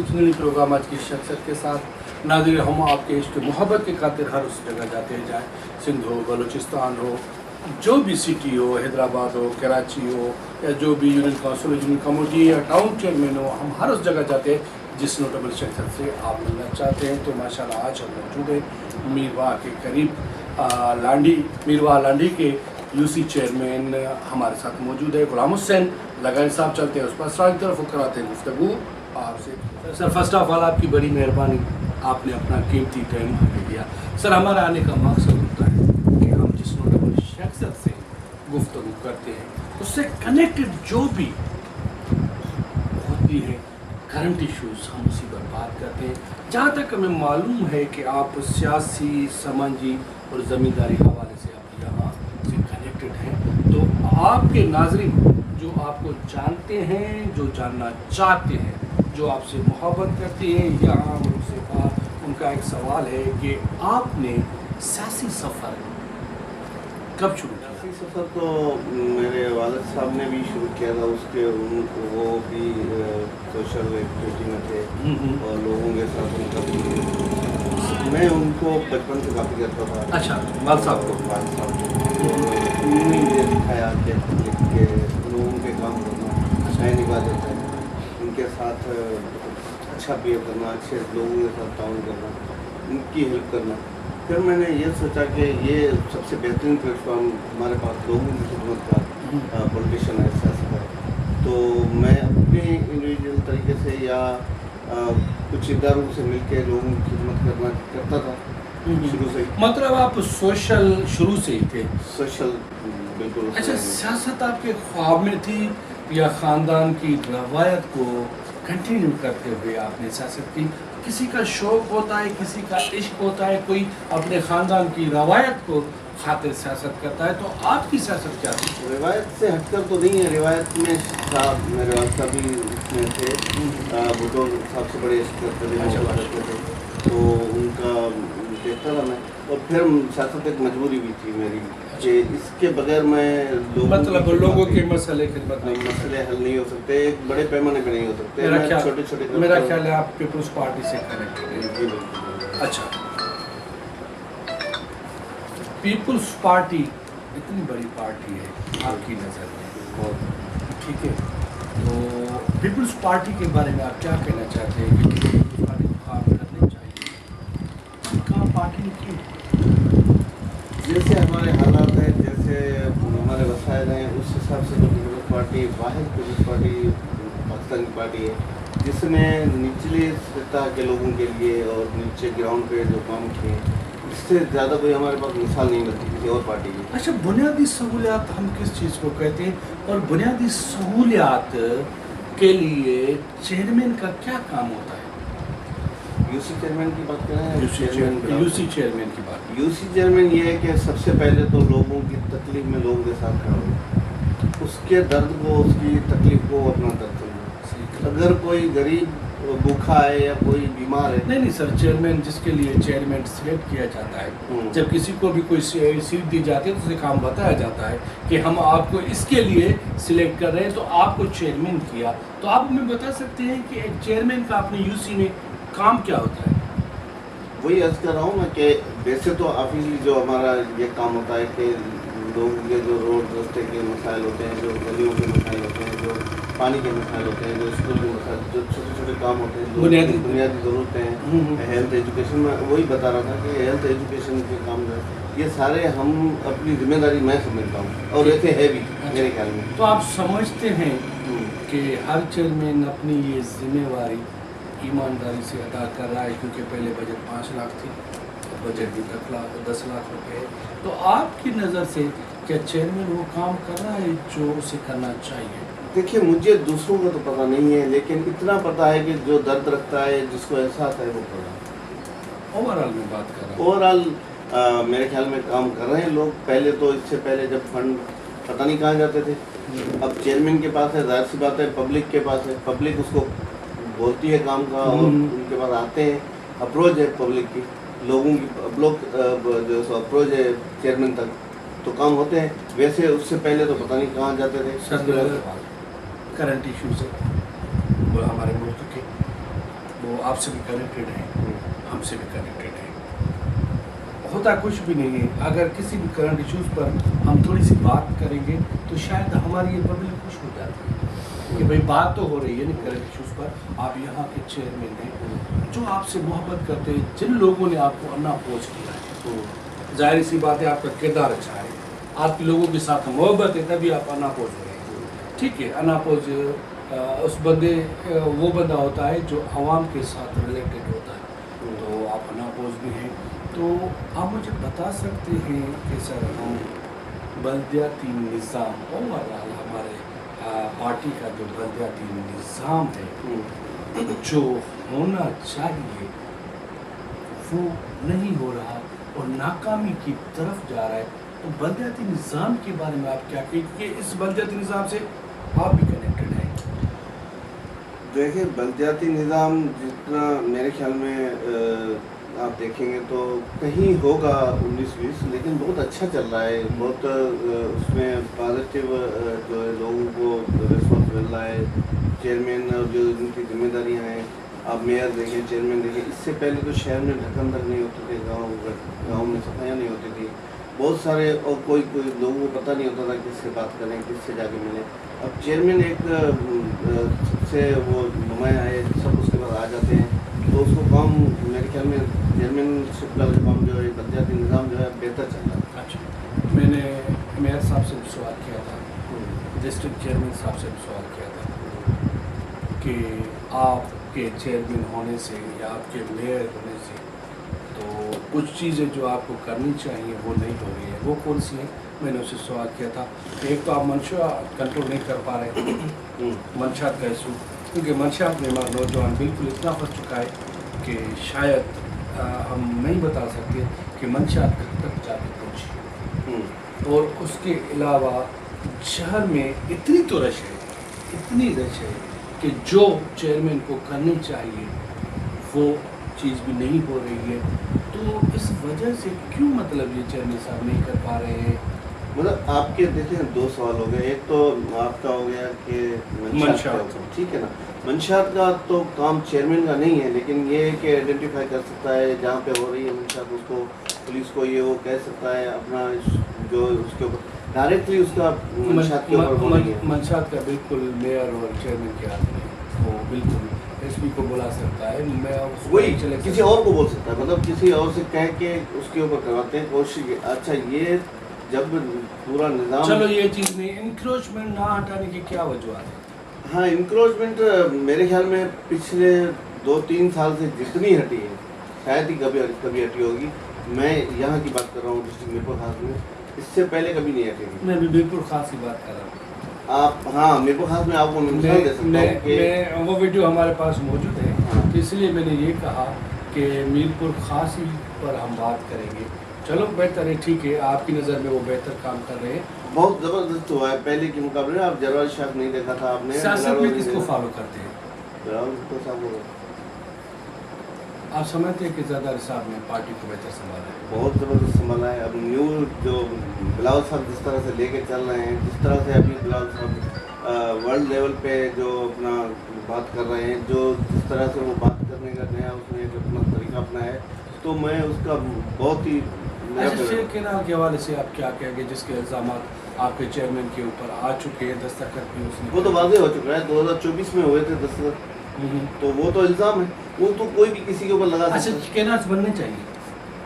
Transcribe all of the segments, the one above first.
Channel programme आज की शख्सियत के साथ नाज़रीन, हम आपके इश्क मोहब्बत के खातिर हर उस जगह जाते हैं, जाए सिंध हो, बलूचिस्तान हो, जो भी सिटी हो, हैदराबाद हो, कराची हो, या जो भी यूनियन काउंसिल यूनियन कमेटी या टाउन चेयरमैन हो, हम हर उस जगह जाते हैं जिस नोटेबल शख्सियत से आप मिलना चाहते हैं। तो माशाल्लाह आज हम मौजूद हैं मीरवाह के करीब लांडी, मीरवाह लांडी के यूसी चेयरमैन हमारे साथ मौजूद है गुलाम हुसैन लगानी साहब। चलते हैं उस पर की तरफ कराते हैं गुफ्तगू आपसे। सर, फर्स्ट ऑफ ऑल आपकी बड़ी मेहरबानी, आपने अपना कीमती टाइम हमें दिया। सर, हमारा आने का मकसद होता है कि हम जिस नोटेबल शख्सियत से गुफ्तगू करते हैं उससे कनेक्टेड जो भी होती है करंट इश्यूज़, हम उसी पर बात करते हैं। जहाँ तक हमें मालूम है कि आप सियासी, समाजी और ज़मींदारी हवाले से आप यहाँ से कनेक्टेड हैं, तो आपके नाज़रीन जो आपको जानते हैं, जो जानना चाहते हैं, जो आपसे मोहब्बत करते हैं यहाँ उनसे बात, उनका एक सवाल है कि आपने सियासी सफ़र कब शुरू किया? सियासी सफ़र तो मेरे वालिद साहब ने भी शुरू किया था, उसके उनको वो भी सोशल एक्टिविटी में थे और लोगों के साथ उनका भी, मैं उनको बचपन से काफ़ी करता था। अच्छा, वालिद साहब को? वालिद साहब को उन्होंने दिखाया कि लिख के लोगों के काम करना, अच्छा इबादत है, उनके साथ अच्छा बिहेव करना, अच्छे लोगों के साथ ताउन करना, उनकी हेल्प करना। फिर मैंने ये सोचा कि ये सबसे बेहतरीन प्लेटफॉर्म हमारे पास लोगों की खिदमत का पॉलिटिशियन है, सियासत है। तो मैं अपने इंडिविजुअल तरीके से या कुछ इदारों से मिलकर लोगों की खिदमत करता था शुरू से। मतलब आप सोशल शुरू से ही थे? सोशल, बिल्कुल। अच्छा, सियासत आपके ख्वाब में थी या ख़ानदान की रवायत को कंटिन्यू करते हुए आपने सियासत की? किसी का शौक़ होता है, किसी का इश्क होता है, कोई अपने ख़ानदान की रवायत को खातिर सियासत करता है, तो आपकी सियासत क्या थी? रिवायत से हटकर तो नहीं है, रिवायत में साहब मेरे वाल साहब भी उसमें थे, भुट्टो साहब से बड़े इश्क करते थे, तो उनका देखता था मैं। और फिर सियासत एक मजबूरी भी थी मेरी कि इसके बगैर मैं लोगों के मसले खिदमत नहीं, मसले हल नहीं हो सकते, एक बड़े पैमाने पे नहीं हो सकते। छोटे छोटे, मेरा ख्याल है आप पीपल्स पार्टी से कनेक्टेड हैं। अच्छा, पीपल्स पार्टी इतनी बड़ी पार्टी है आपकी नज़र में, ठीक है, तो पीपल्स पार्टी के बारे में आप क्या कहना चाहते हैं कि पीपल्स पार्टी को काम करने चाहिए? काम पार्टी ने की जैसे हमारे हालात हैं, जैसे हमारे वसाइल हैं, उस हिसाब से तो पीपल्स पार्टी वाहिद पीपल्स पार्टी पाकिस्तान की पार्टी है जिसमें निचले सतह के लोगों के लिए और नीचे ग्राउंड पे जो काम किए, इससे ज़्यादा कोई हमारे पास मिसाल नहीं मिलती किसी और पार्टी की। अच्छा, बुनियादी सहूलियात हम किस चीज़ को कहते हैं, और बुनियादी सहूलियात के लिए चेयरमैन का क्या काम होता है? यूसी चेयरमैन की बात करें, यूसी चेयरमैन की बात। यूसी चेयरमैन ये है कि सबसे पहले तो लोगों की तकलीफ में लोगों के साथ खड़ा हो, उसके दर्द को, उसकी तकलीफ को अपना दर्द समझो। अगर कोई गरीब भूखा है या कोई बीमार है, नहीं सर, चेयरमैन जिसके लिए चेयरमैन सिलेक्ट किया जाता है, जब किसी को भी कोई सीट दी जाती है तो उसे काम बताया जाता है कि हम आपको इसके लिए सिलेक्ट कर रहे हैं, तो आपको चेयरमैन किया। तो आप हमें बता सकते हैं कि एक चेयरमैन का अपने यूसी में काम क्या होता है? वही अर्ज कर रहा हूँ मैं कि वैसे तो ऑफिशियली जो हमारा ये काम होता है कि लोगों के जो रोड रास्ते के मसाइल होते हैं, जो गलियों के मसाइल होते हैं, जो पानी के मसाइल होते हैं, जो स्कूल के मसाइल, जो छोटे छोटे काम होते हैं, जो बुनियादी ज़रूरतें हैं, हेल्थ एजुकेशन में वही बता रहा था कि हेल्थ एजुकेशन के काम जो है ये सारे हम अपनी जिम्मेदारी मैं समझता हूँ, और ऐसे है भी मेरे ख्याल में। तो आप समझते हैं कि हर चेयरमैन अपनी ये जिम्मेवारी ईमानदारी से अदा कर रहा है, क्योंकि पहले बजट 5 लाख थी, बजट भी 10 लाख रुपए है, तो आपकी नज़र से क्या चेयरमैन वो काम कर रहा है जो उसे करना चाहिए? देखिए, मुझे दूसरों का तो पता नहीं है, लेकिन इतना पता है कि जो दर्द रखता है, जिसको एहसास है, वो कर रहा है। ओवरऑल में बात कर रहा हूँ, ओवरऑल मेरे ख्याल में काम कर रहे हैं लोग। पहले तो, इससे पहले जब फंड पता नहीं कहाँ जाते थे, अब चेयरमैन के पास है, जाहिर सी बात है पब्लिक के पास है, पब्लिक उसको بولتی ہے کام کا اور ان کے پاس آتے ہیں. اپروچ ہے پبلک کی, لوگوں کی جو سو اپروچ ہے چیئرمین تک, تو کام ہوتے ہیں. ویسے اس سے پہلے تو پتہ نہیں کہاں جاتے تھے. سر کرنٹ ایشوز ہے وہ ہمارے ملک کے, وہ آپ سے بھی کنیکٹڈ ہیں, ہم سے بھی کنیکٹڈ ہیں. ہوتا کچھ بھی نہیں ہے. اگر کسی بھی کرنٹ ایشوز پر ہم تھوڑی سی بات کریں گے تو شاید ہماری یہ پبلک خوش ہو جاتی ہے کہ بھائی بات تو ہو رہی ہے نا کرنٹ ایشوز پر. آپ یہاں کے چیئرمین ہیں جو آپ سے محبت کرتے ہیں, جن لوگوں نے آپ کو انا پوچھ کیا ہے, ظاہر سی بات ہے آپ کا کردار اچھا ہے, آپ کے لوگوں کے ساتھ محبت ہے, تبھی آپ انا پوچھ رہے ہیں. ٹھیک ہے, انا پوچھ اس بندے وہ بندہ ہوتا ہے جو عوام کے ساتھ ریلیٹڈ ہوتا ہے, تو آپ انا پوچھ بھی ہیں. تو آپ مجھے بتا سکتے ہیں کہ سر ہم بلدیاتی نظام اوور آل ہمارے پارٹی کا جو بلدیاتی نظام ہے جو ہونا چاہیے وہ نہیں ہو رہا اور ناکامی کی طرف جا رہا ہے, تو بلدیاتی نظام کے بارے میں آپ کیا کہیں کہ اس بلدیاتی نظام سے آپ بھی کنیکٹڈ ہیں؟ دیکھیں بلدیاتی نظام جتنا میرے خیال میں آپ دیکھیں گے تو کہیں ہوگا 19-20, لیکن بہت اچھا چل رہا ہے. بہت اس میں پازیٹیو جو ہے لوگوں کو رسپانس مل رہا ہے. چیئرمین اور جو ان کی ذمہ داریاں ہیں, آپ میئر دیکھیں, چیئرمین دیکھیں, اس سے پہلے تو شہر میں ڈھکن تک نہیں ہوتے تھے, گاؤں میں صفائیاں نہیں ہوتی تھی بہت سارے, اور کوئی لوگوں کو پتہ نہیں ہوتا تھا کس سے بات کریں, کس سے جا کے ملیں. اب چیئرمین ایک سے وہ نمایاں ہے, سب اس کے پاس آ جاتے ہیں, تو اس کو کام میرے خیال میں چیئرمین شپ کا کام جو ہے بلدیاتی نظام جو ہے بہتر چل رہا ہے. اچھا, میں نے میئر صاحب سے بھی سوال کیا تھا, ڈسٹرکٹ چیئرمین صاحب سے بھی سوال کیا تھا کہ آپ کے چیئرمین ہونے سے یا آپ کے میئر ہونے سے تو کچھ چیزیں جو آپ کو کرنی چاہیے وہ نہیں ہو رہی ہیں, وہ کون سی ہیں؟ میں نے اسے سوال کیا تھا. ایک تو آپ منشیات کنٹرول نہیں کر پا رہے ہیں, منشیات کا ایشو, کیونکہ منشیات میں ہمارا نوجوان بالکل اتنا پھنس چکا ہے کہ شاید ہم نہیں بتا سکتے کہ منشیات کب تک جا کے پہنچی. اور اس کے علاوہ شہر میں اتنی تو رش ہے کہ جو چیئرمین کو کرنی چاہیے وہ چیز بھی نہیں ہو رہی ہے. تو اس وجہ سے کیوں مطلب یہ چیئرمین صاحب نہیں کر پا رہے ہیں؟ مطلب آپ کے دیکھیں 2 سوال ہو گئے. ایک تو آپ کا ہو گیا کہ منشیات, ٹھیک ہے نا, منشیات کا تو کام چیئرمین کا نہیں ہے, لیکن یہ ہے کہ آئیڈینٹیفائی کر سکتا ہے جہاں پہ ہو رہی ہے منشیات, اس کو پولیس کو یہ وہ کہہ سکتا ہے اپنا جو اس کے اوپر ڈائریکٹلی اس کا منشیات کے اوپر ہو رہی ہے. منشیات کا بالکل میئر اور چیئرمین کے ہاتھ میں, وہ بالکل ایس پی کو بلا سکتا ہے, میں وہی کسی اور کو بول سکتا ہے, مطلب کسی اور سے کہہ کے اس کے اوپر کرواتے ہیں کوشش. اچھا, یہ جب پورا نظام, چلو یہ چیز نہیں, انکروچمنٹ نہ ہٹانے کی کیا وجوہات ہے؟ ہاں انکروچمنٹ میرے خیال میں پچھلے 2-3 سال سے جتنی ہٹی ہے شاید ہی کبھی ہٹی ہوگی. میں یہاں کی بات کر رہا ہوں ڈسٹرکٹ میرپور خاص میں, اس سے پہلے کبھی نہیں ہٹی تھی. میں بھی میرپور خاص کی بات کر رہا ہوں. آپ ہاں میرپور خاص میں آپ کو مثال دے سکتا ہوں کہ وہ ویڈیو ہمارے پاس موجود ہے, ہاں, تو اس لیے میں نے یہ کہا کہ میرپور خاص ہی پر ہم بات کریں گے. چلو بہتر ہے, ٹھیک ہے, آپ کی نظر میں وہ بہتر کام کر رہے ہیں, بہت زبردست ہوا ہے پہلے کے مقابلے. آپ جلال شاہ نہیں دیکھا تھا آپ نے, سیاست میں کس کو فالو کرتے ہیں جلال صاحب کو آپ سمجھتے ہیں کہ زیادہ صاحب نے پارٹی کو بہتر سنبھالا ہے؟ بہت زبردست سنبھالا ہے. اب نیو جو بلاول صاحب جس طرح سے لے کے چل رہے ہیں, جس طرح سے ابھی بلاول صاحب ورلڈ لیول پہ جو اپنا بات کر رہے ہیں, جو جس طرح سے وہ بات کرنے کا نیا اس نے جو اپنا طریقہ اپنایا ہے, تو میں اس کا بہت ہی شیخ کینال کے حوالے سے آپ کیا کہیں گے, جس کے الزامات آپ کے چیئرمین کے اوپر آ چکے ہیں, دستخط بھی اس نے, وہ تو واضح ہو چکا ہے, 2024 میں ہوئے تھے دستخط, تو وہ تو الزام ہے, وہ تو کوئی بھی کسی کے اوپر لگا سکتا ہے. اچھا, کینالز بننے چاہیے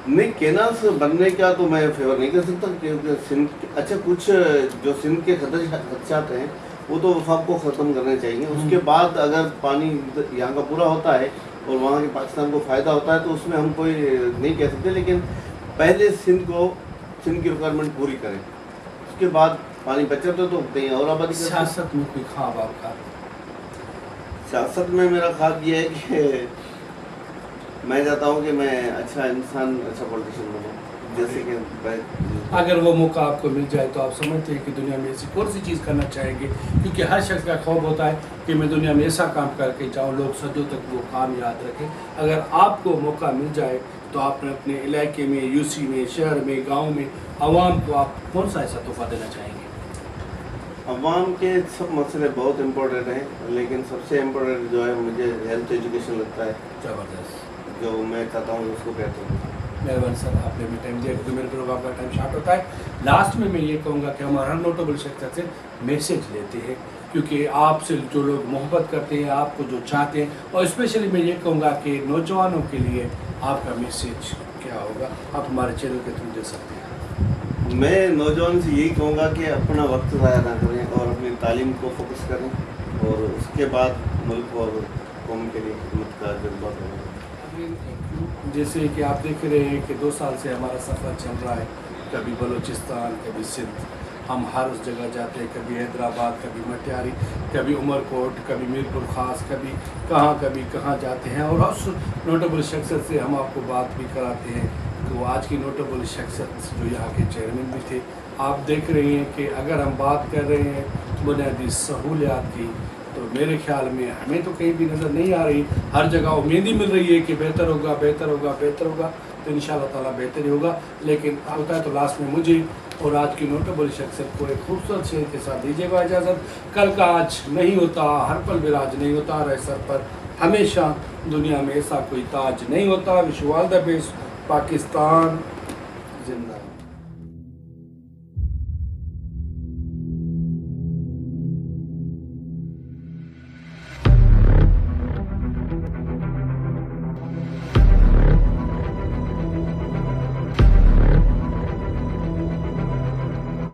نہیں, کینالز بننے کا تو میں فیور نہیں کر سکتا, کیونکہ سندھ, اچھا کچھ جو سندھ کے خدشات ہیں وہ تو وفاق کو ختم کرنے چاہیے. اس کے بعد اگر پانی یہاں کا پورا ہوتا ہے اور وہاں کے پاکستان کو فائدہ ہوتا ہے تو اس میں ہم کوئی نہیں کہہ سکتے, لیکن پہلے سندھ کی ریکوائرمنٹ پوری کریں, اس کے بعد پانی بچا تو کہیں اور آبادی کریں. سیاست میں کوئی خواب آپ کا؟ سیاست میں میرا خواب یہ ہے کہ میں چاہتا ہوں کہ میں اچھا انسان, اچھا پولیٹیشین بنوں. जैसे कि अगर वो मौका आपको मिल जाए तो आप समझते हैं कि दुनिया में ऐसी कौन सी चीज़ करना चाहेंगे, क्योंकि हर शख्स का ख्वाब होता है कि मैं दुनिया में ऐसा काम करके जाऊँ, लोग सदियों तक वो काम याद रखें। अगर आपको मौका मिल जाए तो आप अपने इलाके में, यूसी में, शहर में, गांव में आवाम को आप कौन सा ऐसा तोहफा देना चाहेंगे? अवाम के सब मसले बहुत इम्पोर्टेंट हैं, लेकिन सबसे इम्पोर्टेंट जो है मुझे हेल्थ एजुकेशन लगता है, ज़बरदस्त, जो मैं चाहता हूँ उसको कहता हूँ। मेहरबान सर, आपने भी टाइम दिया, क्योंकि मेरे प्रोग्राम का टाइम शार्ट होता है। लास्ट में मैं ये कहूँगा कि हम हर नोटेबल शख्सियत से मैसेज लेते हैं, क्योंकि आपसे जो लोग मोहब्बत करते हैं, आपको जो चाहते हैं, और स्पेशली मैं ये कहूँगा कि नौजवानों के लिए आपका मैसेज क्या होगा, आप हमारे चैनल के थ्रू दे सकते हैं। मैं नौजवान से यही कहूँगा कि अपना वक्त ज़ाया ना करें और अपनी तालीम को फोकस करें, और उसके बाद मुल्क और कौम के लिए खिदमत का जज्बा करें। जैसे कि आप देख रहे हैं कि 2 साल से हमारा सफ़र चल रहा है, कभी बलूचिस्तान, कभी सिंध, हम हर उस जगह जाते हैं, कभी हैदराबाद, कभी मटियारी, कभी उमरकोट, कभी मीरपुर ख़ास, कभी कहाँ जाते हैं, और उस नोटेबल शख्सियत से हम आपको बात भी कराते हैं। तो आज की नोटेबल शख्सियत जो यहाँ के चेयरमैन भी थे, आप देख रहे हैं कि अगर हम बात कर रहे हैं बुनियादी सहूलियात की, तो मेरे ख्याल में हमें तो कहीं भी नज़र नहीं आ रही, हर जगह उम्मीद ही मिल रही है कि बेहतर होगा, बेहतर होगा, बेहतर होगा, तो इंशाअल्लाह ताला बेहतर ही होगा। लेकिन होता है तो लास्ट में मुझे और आज की नोटेबल शख्सियत को एक खूबसूरत शेर के साथ दीजिएगा इजाज़त। कल का आज नहीं होता, हर पल विराज नहीं होता, रहे सर पर हमेशा दुनिया में ऐसा कोई ताज नहीं होता। Wish all the best, Pakistan जिंदा।